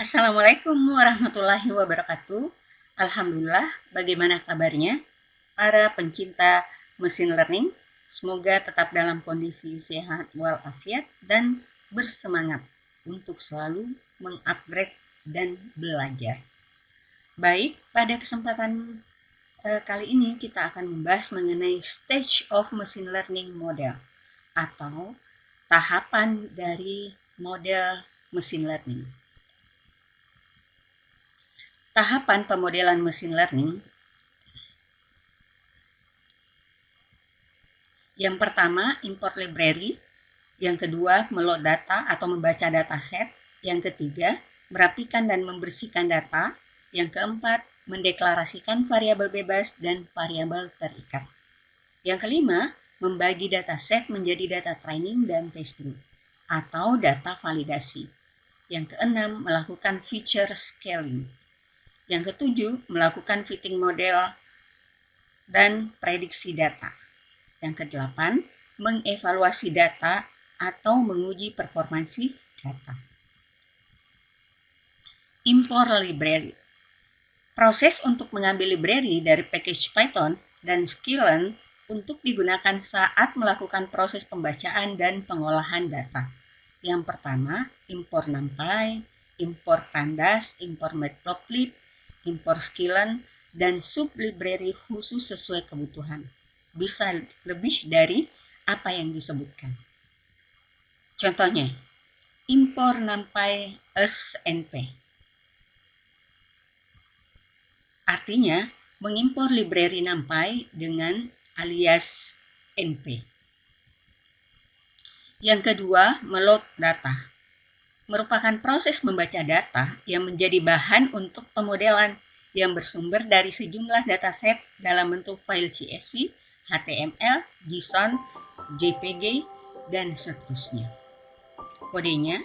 Assalamualaikum warahmatullahi wabarakatuh. Alhamdulillah, bagaimana kabarnya para pencinta mesin learning? Semoga tetap dalam kondisi sehat walafiat dan bersemangat untuk selalu mengupgrade dan belajar. Baik, pada kesempatan kali ini kita akan membahas mengenai stage of machine learning model atau tahapan dari model machine learning. Tahapan pemodelan machine learning. Yang pertama, import library. Yang kedua, meload data atau membaca dataset. Yang ketiga, merapikan dan membersihkan data. Yang keempat, mendeklarasikan variabel bebas dan variabel terikat. Yang kelima, membagi dataset menjadi data training dan testing atau data validasi. Yang keenam, melakukan feature scaling. Yang ketujuh, melakukan fitting model dan prediksi data. Yang kedelapan, mengevaluasi data atau menguji performansi data. Import library. Proses untuk mengambil library dari package Python dan sklearn untuk digunakan saat melakukan proses pembacaan dan pengolahan data. Yang pertama, import NumPy, import Pandas, import Matplotlib, import sklearn, dan sub-library khusus sesuai kebutuhan. Bisa lebih dari apa yang disebutkan. Contohnya, import NumPy as NP. Artinya, mengimpor library NumPy dengan alias NP. Yang kedua, meload data. Merupakan proses membaca data yang menjadi bahan untuk pemodelan yang bersumber dari sejumlah dataset dalam bentuk file CSV, HTML, JSON, JPG, dan seterusnya. Kodenya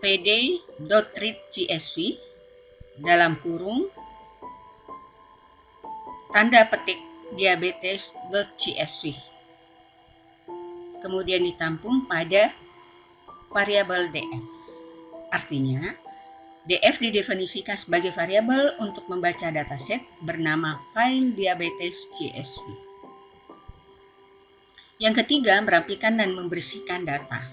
pd.readcsv dalam kurung tanda petik diabetes.csv. Kemudian ditampung pada variabel df. Artinya, df didefinisikan sebagai variabel untuk membaca dataset bernama file diabetes.csv. Yang ketiga, merapikan dan membersihkan data.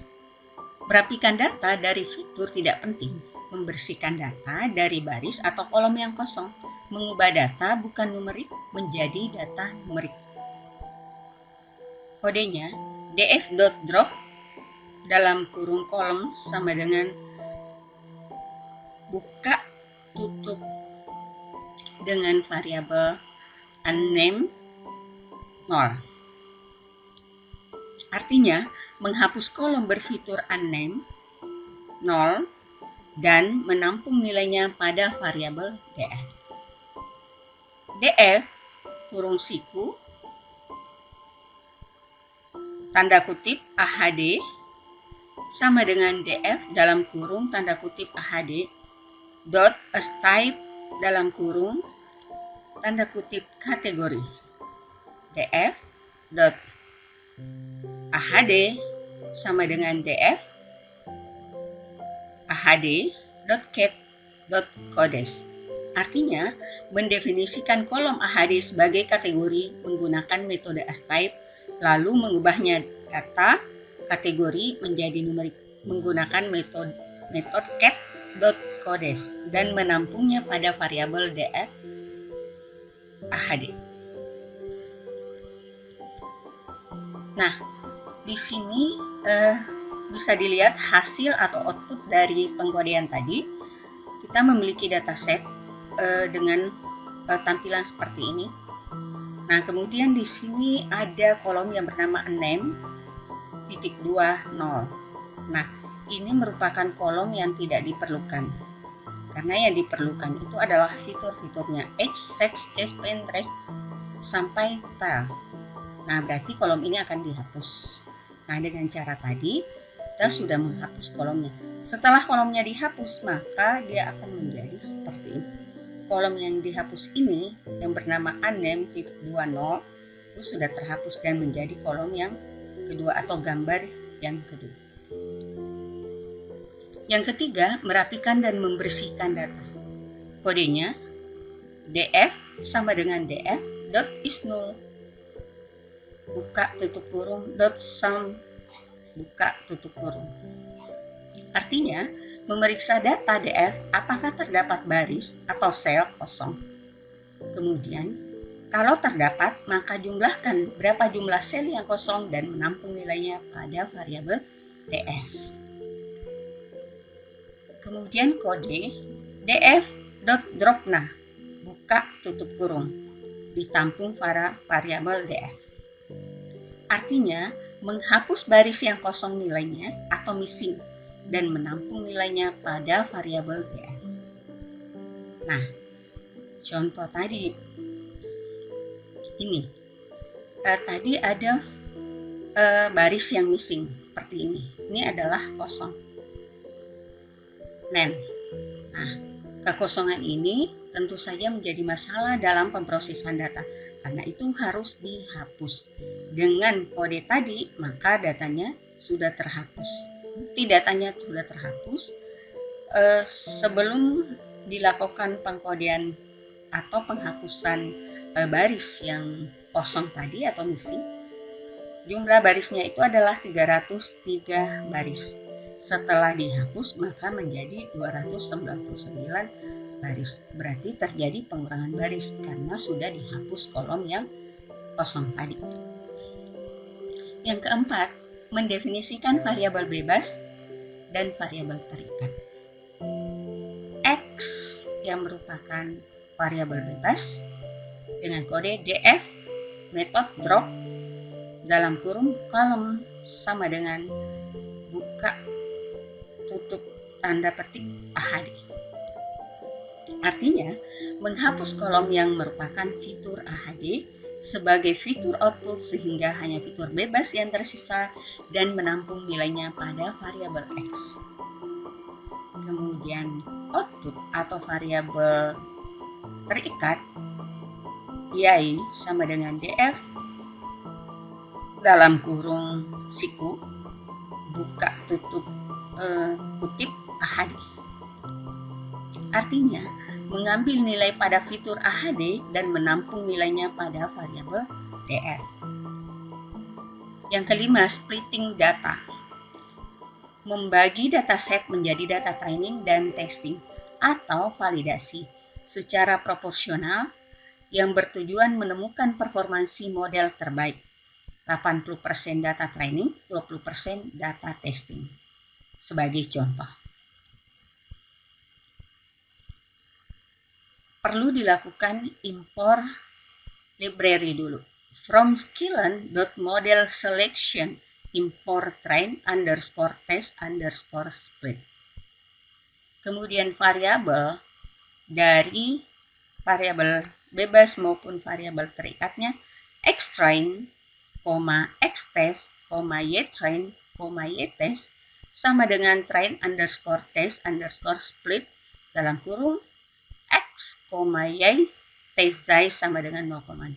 Merapikan data dari fitur tidak penting, membersihkan data dari baris atau kolom yang kosong, mengubah data bukan numerik menjadi data numerik. Kodenya df.drop dalam kurung kolom sama dengan buka tutup dengan variabel unnamed 0. Artinya, menghapus kolom berfitur unnamed 0 dan menampung nilainya pada variabel df. df kurung siku tanda kutip ahd sama dengan df dalam kurung tanda kutip ahd dot astype dalam kurung tanda kutip kategori df dot ahd sama dengan df ahd.cat.codes. Artinya, mendefinisikan kolom ahd sebagai kategori menggunakan metode astype, lalu mengubahnya data kategori menjadi numerik menggunakan metode cat.codes dan menampungnya pada variabel df ahd. Nah, di sini bisa dilihat hasil atau output dari pengkodean tadi. Kita memiliki dataset dengan tampilan seperti ini. Nah, kemudian di sini ada kolom yang bernama name.20. Nah, ini merupakan kolom yang tidak diperlukan. Karena yang diperlukan itu adalah fitur-fiturnya age, sex, chest, pain, rest, sampai tel. Nah, berarti kolom ini akan dihapus. Nah, dengan cara tadi, kita sudah menghapus kolomnya. Setelah kolomnya dihapus, maka dia akan menjadi seperti ini. Kolom yang dihapus ini, yang bernama unnamed.20, itu sudah terhapus dan menjadi kolom yang kedua atau gambar yang kedua. Yang ketiga, merapikan dan membersihkan data. Kodenya df sama dengan df.isNull buka tutup kurung .sum buka tutup kurung. Artinya, memeriksa data df apakah terdapat baris atau sel kosong. Kemudian, kalau terdapat, maka jumlahkan berapa jumlah sel yang kosong dan menampung nilainya pada variabel df. Kemudian kode df.dropNah buka tutup kurung ditampung pada variabel df. Artinya, menghapus baris yang kosong nilainya atau missing dan menampung nilainya pada variabel df. Nah, contoh tadi ini. Tadi ada baris yang missing seperti ini. Ini adalah kosong. Nah, kekosongan ini tentu saja menjadi masalah dalam pemrosesan data. Karena itu harus dihapus. Dengan kode tadi, maka datanya sudah terhapus. Bukti datanya sudah terhapus sebelum dilakukan pengkodean atau penghapusan baris yang kosong tadi atau missing. Jumlah barisnya itu adalah 303 baris. Setelah dihapus maka menjadi 299 baris. Berarti terjadi pengurangan baris karena sudah dihapus kolom yang kosong tadi. Yang keempat, mendefinisikan variabel bebas dan variabel terikat. X yang merupakan variabel bebas dengan kode df method drop dalam kurung kolom sama dengan buka tutup tanda petik AHD. Artinya, menghapus kolom yang merupakan fitur AHD sebagai fitur output sehingga hanya fitur bebas yang tersisa dan menampung nilainya pada variabel X. Kemudian output atau variabel terikat Y sama dengan df dalam kurung siku buka tutup kutip AHD. Artinya, mengambil nilai pada fitur AHD dan menampung nilainya pada variabel df. Yang kelima, splitting data. Membagi dataset menjadi data training dan testing atau validasi secara proporsional yang bertujuan menemukan performansi model terbaik. 80% data training, 20% data testing. Sebagai contoh, perlu dilakukan impor library dulu. From sklearn.model selection import train_test_split. Kemudian variabel dari variabel bebas maupun variabel terikatnya xtrain, xtest, ytrain, ytest sama dengan train_test_split dalam kurung x, y test sama dengan 0,2,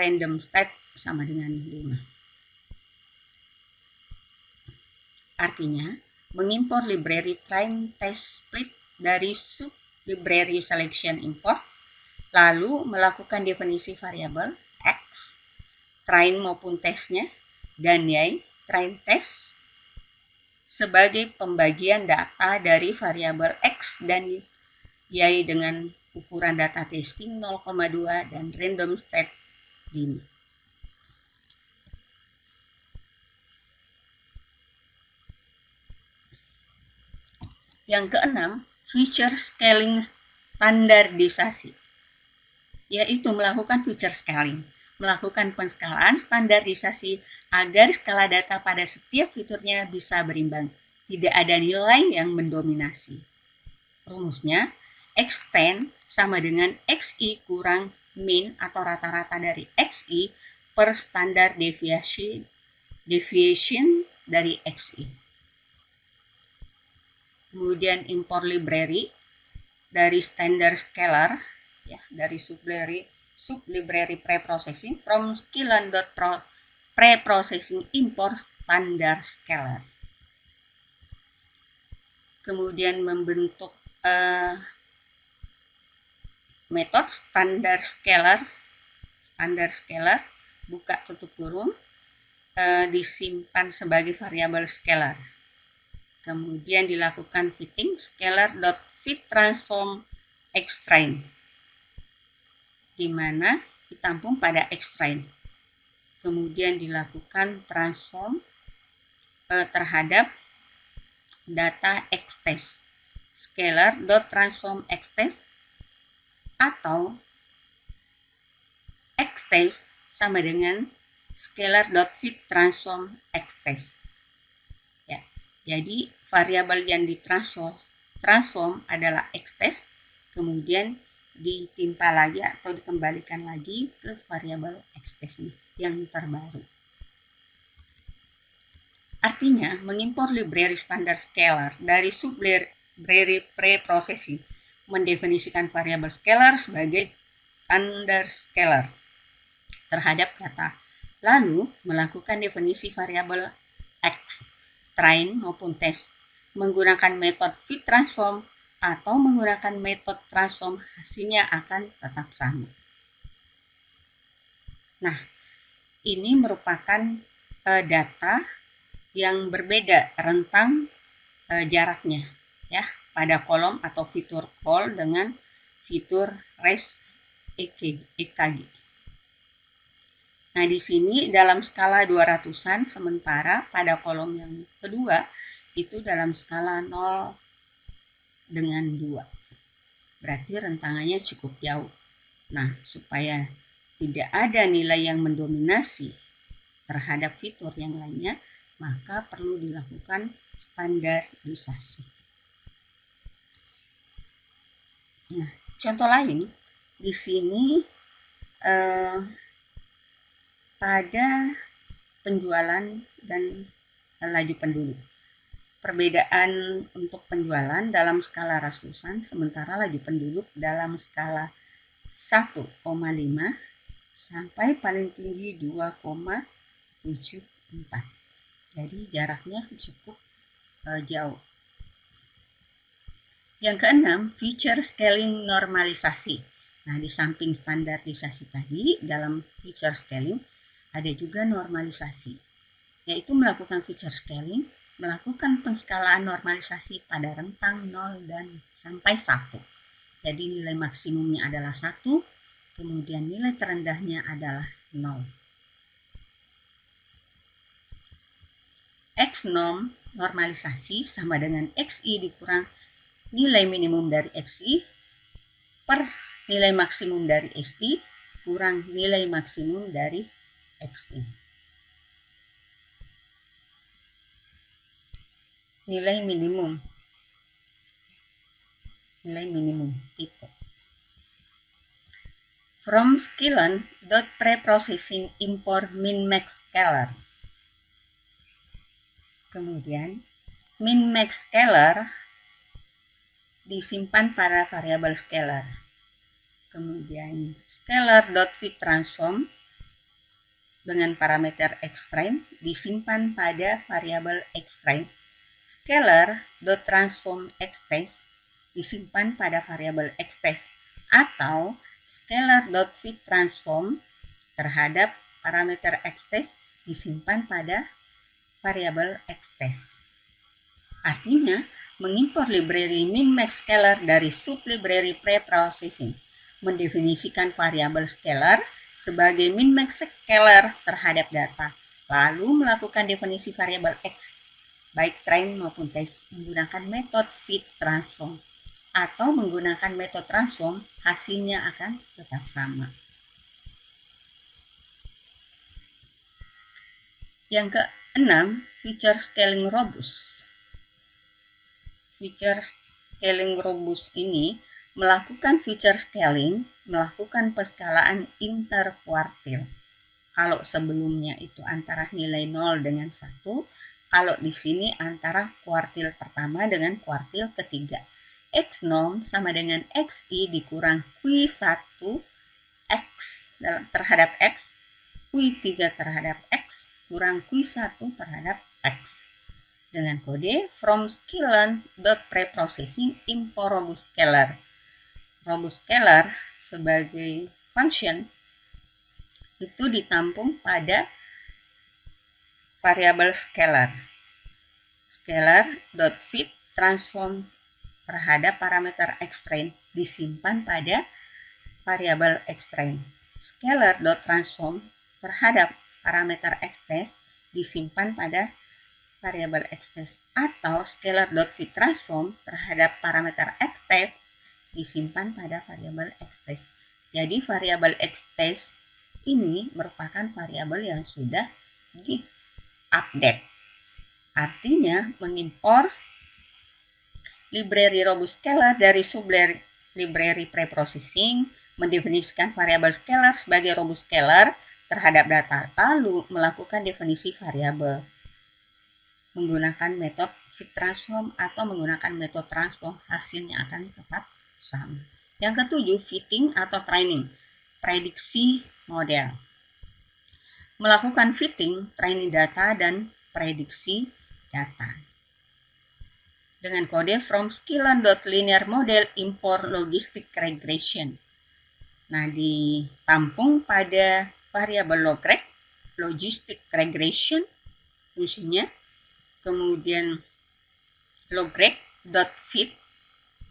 random stat sama dengan 5. Artinya, mengimpor library train test split dari sub library selection import, lalu melakukan definisi variabel x, train maupun tesnya, dan y, train test, sebagai pembagian data dari variabel x dan y dengan ukuran data testing 0,2 dan random stat 5. Yang keenam, feature scaling standarisasi, yaitu melakukan feature scaling, melakukan penskalaan standarisasi agar skala data pada setiap fiturnya bisa berimbang, tidak ada nilai yang mendominasi. Rumusnya, X10 sama dengan XI kurang mean atau rata-rata dari XI per standar deviation dari XI. Kemudian import library dari standard scalar, ya, dari sublibrary preprocessing from sklearn.preprocessing import standard scalar. kemudian membentuk metode standar scalar, buka tutup kurung, disimpan sebagai variabel scalar. Kemudian dilakukan fitting scalar.fitTransform xtrain, di mana ditampung pada xtrain. Kemudian dilakukan transform terhadap data xtest, scalar.transform xtest, atau xtest sama dengan scalar.fitTransform xtest. Ya, jadi variabel yang ditransform adalah xtest, kemudian ditimpa lagi atau dikembalikan lagi ke variabel xtest yang terbaru. Artinya, mengimpor library standar scalar dari sublibrary preprocessing mendefinisikan variabel scalar sebagai standar scalar terhadap data, lalu melakukan definisi variabel x, train maupun test, menggunakan metode fitTransform atau menggunakan metode transform, hasilnya akan tetap sama. Nah, ini merupakan data yang berbeda rentang jaraknya, ya, pada kolom atau fitur call dengan fitur res EKG. Nah, di sini dalam skala 200-an, sementara pada kolom yang kedua itu dalam skala 0 dengan 2. Berarti rentangannya cukup jauh. Nah, supaya tidak ada nilai yang mendominasi terhadap fitur yang lainnya, maka perlu dilakukan standarisasi. Nah, contoh lain di sini pada penjualan dan laju penduduk. Perbedaan untuk penjualan dalam skala ratusan, sementara laju penduduk dalam skala 1,5 sampai paling tinggi 2,74. Jadi jaraknya cukup jauh. Yang keenam, feature scaling normalisasi. Nah, di samping standarisasi tadi, dalam feature scaling ada juga normalisasi, yaitu melakukan feature scaling, melakukan penskalaan normalisasi pada rentang 0 dan sampai 1. Jadi nilai maksimumnya adalah 1, kemudian nilai terendahnya adalah 0. X-norm normalisasi sama dengan XI dikurang nilai minimum dari XI per nilai maksimum dari XI kurang nilai maksimum dari XI. Nilai minimum tipe. From sklearn.preprocessing import min-max scalar. Kemudian min-max scalar disimpan pada variabel scalar. Kemudian scalar.fitTransform dengan parameter xtrain disimpan pada variabel xtrain. Scalar.transform xtest disimpan pada variabel xtest, atau scalar.fitTransform terhadap parameter xtest disimpan pada variabel xtest. Artinya, mengimpor library min-max scalar dari sublibrary preprocessing mendefinisikan variabel scalar sebagai min-max scalar terhadap data, lalu melakukan definisi variabel x, baik train maupun test, menggunakan metode fitTransform atau menggunakan metode transform, hasilnya akan tetap sama. Yang keenam, feature scaling robust. Feature scaling robust ini melakukan feature scaling, melakukan penskalaan interkuartil. Kalau sebelumnya itu antara nilai 0 dengan 1, kalau di sini antara kuartil pertama dengan kuartil ketiga. X0 sama dengan XI dikurang Q1 X terhadap X, Q3 terhadap X, kurang Q1 terhadap X. dengan kode from sklearn.preprocessing import robust_scalar. Robust_scalar sebagai function itu ditampung pada variabel scalar. Scalar.fit transform terhadap parameter xtrain disimpan pada variabel xtrain. Scalar.transform terhadap parameter xtest disimpan pada variabel xtest, atau scalar.fit transform terhadap parameter xtest disimpan pada variabel xtest. Jadi variabel xtest ini merupakan variabel yang sudah di-update. Artinya mengimpor library robust_scalar dari sublibrary preprocessing, mendefinisikan variabel scalar sebagai robust_scalar terhadap data, lalu melakukan definisi variabel menggunakan metode fit transform atau menggunakan metode transform, hasilnya akan tetap sama. Yang ketujuh, fitting atau training, prediksi model. Melakukan fitting, training data, dan prediksi data. Dengan kode from sklearn.linear model import logistic regression. Nah, ditampung pada variabel logreg, logistic regression fungsinya. Kemudian logreg.fit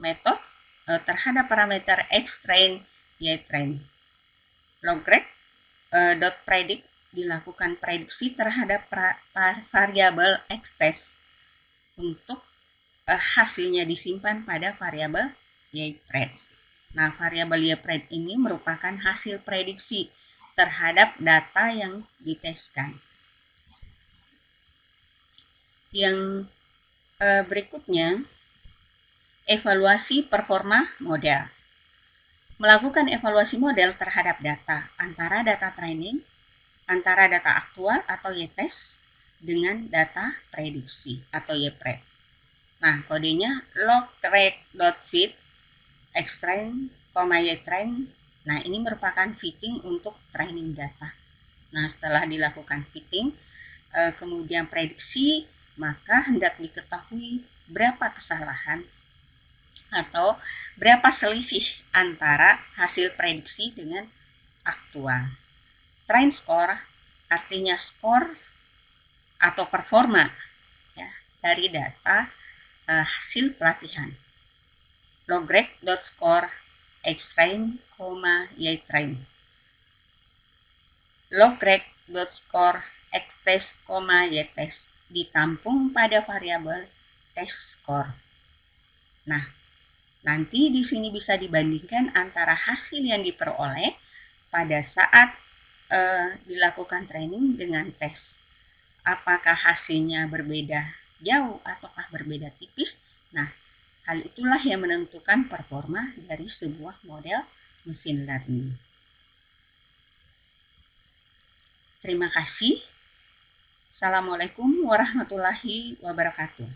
method terhadap parameter xtrain, ytrain. Logreg.predict dilakukan prediksi terhadap variabel xtest untuk hasilnya disimpan pada variabel ypred. Nah, variabel ypred ini merupakan hasil prediksi terhadap data yang diteskan. Yang berikutnya, evaluasi performa model. Melakukan evaluasi model terhadap data, antara data training, antara data aktual atau ytest dengan data prediksi atau ypred. Nah, kodenya logreg.fit xtrain, ytrain. Nah, ini merupakan fitting untuk training data. Nah, setelah dilakukan fitting, kemudian prediksi, maka hendak diketahui berapa kesalahan atau berapa selisih antara hasil prediksi dengan aktual. Train score artinya skor atau performa ya, dari data hasil pelatihan. Logreg.score xtrain, ytrain. Logreg.score xtest, ytest ditampung pada variabel test score. Nah, nanti di sini bisa dibandingkan antara hasil yang diperoleh pada saat dilakukan training dengan tes. Apakah hasilnya berbeda jauh ataukah berbeda tipis? Nah, hal itulah yang menentukan performa dari sebuah model machine learning. Terima kasih. Assalamualaikum warahmatullahi wabarakatuh.